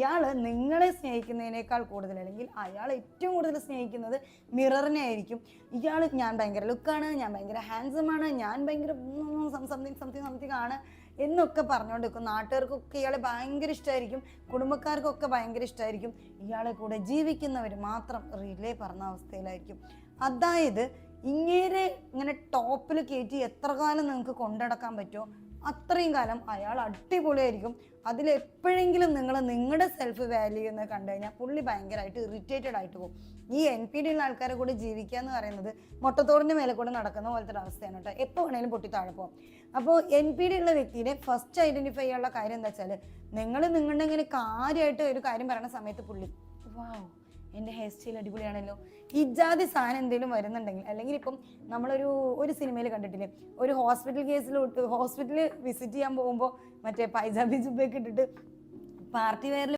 ഇയാൾ നിങ്ങളെ സ്നേഹിക്കുന്നതിനേക്കാൾ കൂടുതൽ, അല്ലെങ്കിൽ അയാൾ ഏറ്റവും കൂടുതൽ സ്നേഹിക്കുന്നത് മിററിനെ ആയിരിക്കും. ഇയാൾ ഞാൻ ഭയങ്കര ലുക്കാണ്, ഞാൻ ഭയങ്കര ഹാൻഡ്സമാണ്, ഞാൻ ഭയങ്കര സംതിങ് ആണ് എന്നൊക്കെ പറഞ്ഞുകൊണ്ടിരിക്കും. നാട്ടുകാർക്കൊക്കെ ഇയാളെ ഭയങ്കര ഇഷ്ടമായിരിക്കും, കുടുംബക്കാർക്കൊക്കെ ഭയങ്കര ഇഷ്ടമായിരിക്കും. ഇയാളെ കൂടെ ജീവിക്കുന്നവർ മാത്രം റിലേ പറഞ്ഞ അവസ്ഥയിലായിരിക്കും. അതായത് ഇങ്ങനെ ഇങ്ങനെ ടോപ്പിൽ കയറ്റി എത്ര കാലം നിങ്ങൾക്ക് കൊണ്ടടക്കാൻ പറ്റുമോ അത്രയും കാലം അയാൾ അടിപൊളിയായിരിക്കും. അതിലെപ്പോഴെങ്കിലും നിങ്ങൾ നിങ്ങളുടെ സെൽഫ് വാല്യൂ എന്ന് കണ്ടു കഴിഞ്ഞാൽ പുള്ളി ഭയങ്കരമായിട്ട് ഇറിറ്റേറ്റഡ് ആയിട്ട് പോകും. ഈ NPD ഉള്ള ആൾക്കാരെ കൂടെ ജീവിക്കുക എന്ന് പറയുന്നത് മുട്ടത്തോടിൻ്റെ മേലെ കൂടെ നടക്കുന്ന പോലത്തെ ഒരു അവസ്ഥയാണ് കേട്ടോ. എപ്പോൾ വേണേലും പൊട്ടി താഴെ പോകും. അപ്പോൾ NPD ഉള്ള വ്യക്തിയെ ഫസ്റ്റ് ഐഡൻറ്റിഫൈ ചെയ്യാനുള്ള കാര്യം എന്താ വെച്ചാൽ, നിങ്ങൾ നിങ്ങളുടെ ഇങ്ങനെ കാര്യമായിട്ട് ഒരു കാര്യം പറയുന്ന സമയത്ത് പുള്ളി വാവ് എൻ്റെ ഹെയർ സ്റ്റൈൽ അടിപൊളിയാണല്ലോ, ഇജാതി സാധനം എന്തെങ്കിലും വരുന്നുണ്ടെങ്കിൽ, അല്ലെങ്കിൽ ഇപ്പം നമ്മളൊരു സിനിമയിൽ കണ്ടിട്ടില്ലേ, ഒരു ഹോസ്പിറ്റലിൽ വിസിറ്റ് ചെയ്യാൻ പോകുമ്പോൾ മറ്റേ പൈജാബി ജുബയൊക്കെ ഇട്ടിട്ട് പാർട്ടി വെയറിൽ